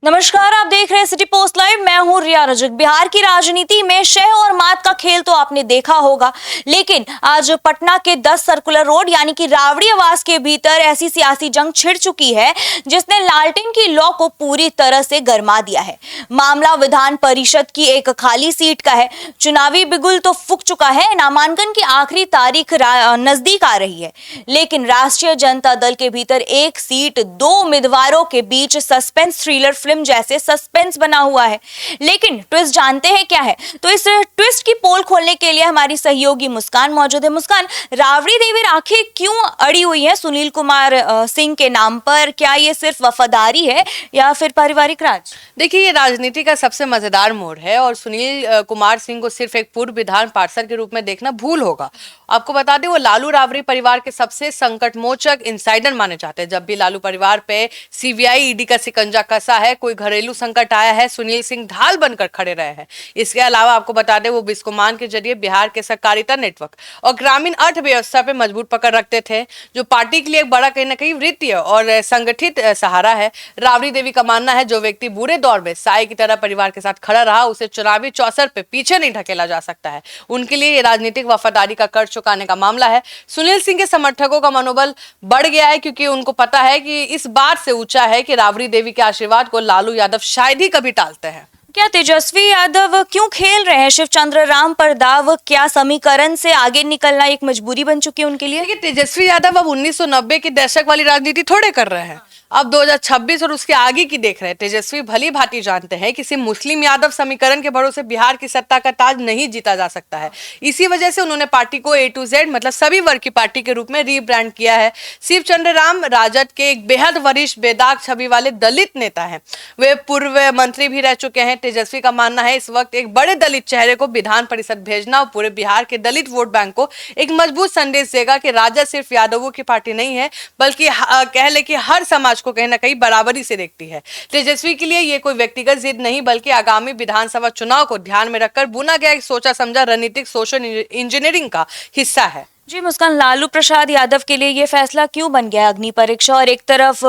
नमस्कार, आप देख रहे हैं सिटी पोस्ट लाइव। मैं हूं रिया रजक। बिहार की राजनीति में शह और मात का खेल तो आपने देखा होगा, लेकिन आज पटना के 10 सर्कुलर रोड यानी कि रावड़ी आवास के भीतर ऐसी सियासी जंग छिड़ चुकी है जिसने लालटेन की लौ को पूरी तरह से गरमा दिया है। मामला विधान परिषद की एक खाली सीट का है। चुनावी बिगुल तो फूंक चुका है, नामांकन की आखिरी तारीख नजदीक आ रही है, लेकिन राष्ट्रीय जनता दल के भीतर एक सीट, 2 उम्मीदवारों के बीच सस्पेंस थ्रिलर फिल्म जैसे सस्पेंस बना हुआ है। लेकिन ट्विस्ट जानते हैं क्या है? तो इस ट्विस्ट की पोल खोलने के लिए हमारी सहयोगी मुस्कान मौजूद है। मुस्कान, राबड़ी देवी आखिर क्यों अड़ी हुई है सुनील कुमार सिंह के नाम पर? क्या ये सिर्फ वफादारी है या फिर पारिवारिक राज? देखिए, ये राजनीति का सबसे मजेदार मोड़ है और सुनील कुमार सिंह को सिर्फ एक पूर्व विधान पार्षद के रूप में देखना भूल होगा। आपको बता दें, वो लालू राबड़ी परिवार के सबसे संकटमोचक इंसाइडर माने जाते हैं। जब भी लालू परिवार पे सीबीआई ईडी का शिकंजा कसा है, कोई घरेलू संकट आया है, सुनील सिंह ढाल बनकर खड़े रहे हैं। इसके अलावा आपको बता दें, वो बिस्कोमान के जरिए बिहार के सहकारिता नेटवर्क और ग्रामीण अर्थव्यवस्था पे मजबूत पकड़ रखते थे, जो पार्टी के लिए एक बड़ा कहीं ना कहीं वित्तीय और संगठित सहारा है। राबड़ी देवी का मानना है, जो व्यक्ति बुरे दौर में साई की तरह परिवार के साथ खड़ा रहा, उसे चुनावी चौसर पे पीछे नहीं ढकेला जा सकता है। उनके लिए ये राजनीतिक वफादारी का कर्ज चुकाने का मामला है। सुनील सिंह के समर्थकों का मनोबल बढ़ गया है, क्योंकि उनको पता है कि इस बात से ऊंचा है कि राबड़ी देवी के आशीर्वाद को लालू यादव शायद ही कभी टालते हैं। क्या तेजस्वी यादव क्यों खेल रहे हैं शिवचंद्र राम पर दाव? क्या समीकरण से आगे निकलना एक मजबूरी बन चुकी है उनके लिए? देखिए, तेजस्वी यादव अब 1990 के दशक वाली राजनीति थोड़े कर रहे हैं, अब 2026 और उसके आगे की देख रहे हैं। तेजस्वी भली भांति जानते हैं कि सिर्फ मुस्लिम यादव समीकरण के भरोसे बिहार की सत्ता का ताज नहीं जीता जा सकता है। इसी वजह से उन्होंने पार्टी को A to Z मतलब सभी वर्ग की पार्टी के रूप में रीब्रांड किया है। शिवचंद्र राम राजद के एक बेहद वरिष्ठ बेदाग छवि वाले दलित नेता हैं। वे पूर्व मंत्री भी रह चुके हैं। तेजस्वी का मानना है, इस वक्त एक बड़े दलित चेहरे को विधान परिषद भेजना और पूरे बिहार के दलित वोट बैंक को एक मजबूत संदेश देगा कि राजद सिर्फ यादवों की पार्टी नहीं है, बल्कि कह ले कि हर समाज को कहीं ना कहीं बराबरी से देखती है। तेजस्वी के लिए ये कोई व्यक्तिगत जिद नहीं, बल्कि आगामी विधानसभा चुनाव को ध्यान में रखकर बुना गया एक सोचा समझा रणनीतिक सोशल इंजीनियरिंग का हिस्सा है। जी मुस्कान, लालू प्रसाद यादव के लिए ये फैसला क्यों बन गया अग्नि परीक्षा? और एक तरफ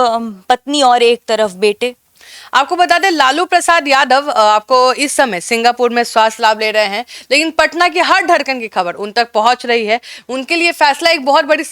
पत्नी और एक तरफ बेटे। आपको बता दें, लालू प्रसाद यादव आपको इस समय सिंगापुर में स्वास्थ्य लाभ ले रहे हैं, लेकिन पटना की हर धड़कन की खबर उन तक पहुंच रही है। उनके लिए फैसला एक बहुत बड़ी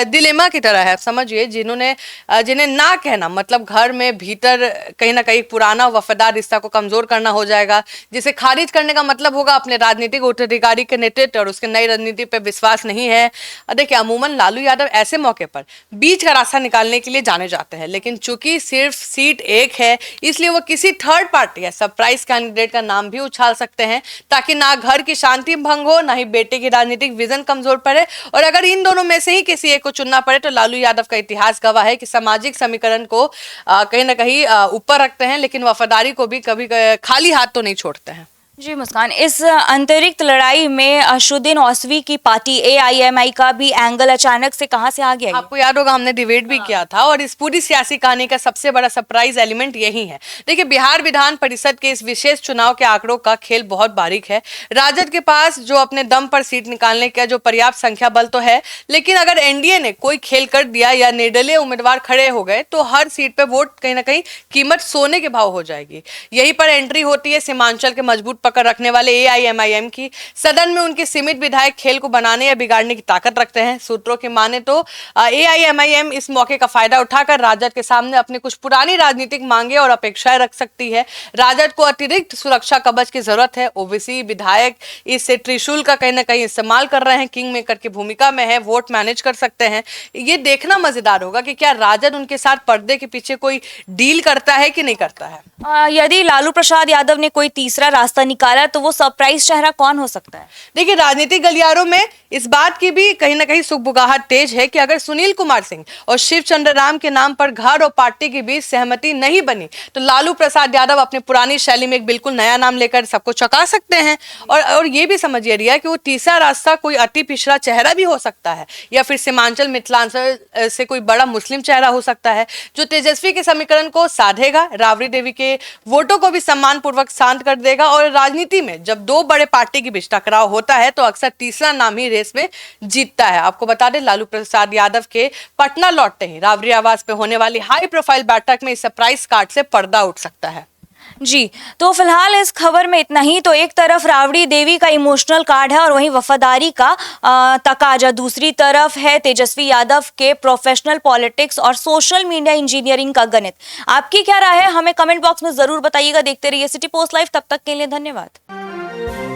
दिलेमा की तरह है। समझिए, जिन्हें ना कहना मतलब घर में भीतर कहीं ना कहीं पुराना वफादार रिश्ता को कमजोर करना हो जाएगा, जिसे खारिज करने का मतलब होगा अपने राजनीतिक उत्तराधिकारी के नेतृत्व और उसके नई रणनीति पर विश्वास नहीं है। देखिए, अमूमन लालू यादव ऐसे मौके पर बीच का रास्ता निकालने के लिए जाने जाते हैं, लेकिन चूंकि सिर्फ सीट एक है, इसलिए वो किसी थर्ड पार्टी या सरप्राइज कैंडिडेट का नाम भी उछाल सकते हैं, ताकि ना घर की शांति भंग हो, ना ही बेटे की राजनीतिक विजन कमजोर पड़े। और अगर इन दोनों में से ही किसी एक को चुनना पड़े, तो लालू यादव का इतिहास गवाह है कि सामाजिक समीकरण को कहीं ना कहीं ऊपर रखते हैं, लेकिन वफादारी को भी कभी खाली हाथ तो नहीं छोड़ते हैं। जी मुस्कान, इस अंतरिक्त लड़ाई में असदुद्दीन ओवैसी की पार्टी AIMI का भी एंगल अचानक से कहां से आ गया? आपको याद होगा, हमने डिबेट भी किया था और इस पूरी सियासी कहानी का सबसे बड़ा सरप्राइज एलिमेंट यही है। देखिए, बिहार विधान परिषद के इस विशेष चुनाव के आंकड़ों का खेल बहुत बारीक है। राजद के पास जो अपने दम पर सीट निकालने का जो पर्याप्त संख्या बल तो है, लेकिन अगर एनडीए ने कोई खेल कर दिया या निर्दलीय उम्मीदवार खड़े हो गए, तो हर सीट पे वोट कहीं ना कहीं कीमत सोने के भाव हो जाएगी। यहीं पर एंट्री होती है सीमांचल के मजबूत पकड़ रखने वाले AIMIM की। सदन में उनके सीमित विधायक खेल को बनाने या बिगाड़ने की ताकत रखते हैं। सूत्रों की माने तो AIMIM इस मौके का फायदा उठाकर राजद के सामने अपनी कुछ पुरानी राजनीतिक मांगे और अपेक्षाएं रख सकती है। राजद को अतिरिक्त सुरक्षा कवच की जरूरत है। ओबीसी विधायक इस त्रिशूल का कहीं ना कहीं इस्तेमाल कर रहे हैं, किंग मेकर की भूमिका में है, वोट मैनेज कर सकते हैं। ये देखना मजेदार होगा कि क्या राजद उनके साथ पर्दे के पीछे कोई डील करता है कि नहीं करता है। यदि लालू प्रसाद यादव ने कोई तीसरा रास्ता निकाला, तो वो सरप्राइज चेहरा कौन हो सकता है? देखिए, राजनीतिक गलियारों में इस बात की भी कहीं ना कहीं सुगबुगाहट तेज है कि अगर सुनील कुमार सिंह और शिवचंद्र राम के नाम पर घर और पार्टी के बीच सहमति नहीं बनी, तो लालू प्रसाद यादव अपनी पुरानी शैली में एक बिल्कुल नया नाम लेकर सबको चौंका सकते हैं। और ये भी समझिए रिया कि वो तीसरा रास्ता कोई अति पिछड़ा चेहरा भी हो सकता है, या फिर सीमांचल मिथिलांचल से कोई बड़ा मुस्लिम चेहरा हो सकता है, जो तेजस्वी के समीकरण को साधेगा। राबड़ी देवी के के वोटों को भी सम्मान पूर्वक शांत कर देगा। और राजनीति में जब दो बड़े पार्टी के बीच टकराव होता है तो अक्सर तीसरा नाम ही रेस में जीतता है। आपको बता दें, लालू प्रसाद यादव के पटना लौटते ही राबड़ी आवास पे होने वाली हाई प्रोफाइल बैठक में इस सरप्राइज कार्ड से पर्दा उठ सकता है। जी, तो फिलहाल इस खबर में इतना ही। तो एक तरफ राबड़ी देवी का इमोशनल कार्ड है और वहीं वफादारी का तकाजा, दूसरी तरफ है तेजस्वी यादव के प्रोफेशनल पॉलिटिक्स और सोशल मीडिया इंजीनियरिंग का गणित। आपकी क्या राय है, हमें कमेंट बॉक्स में जरूर बताइएगा। देखते रहिए सिटी पोस्ट लाइव, तब तक के लिए धन्यवाद।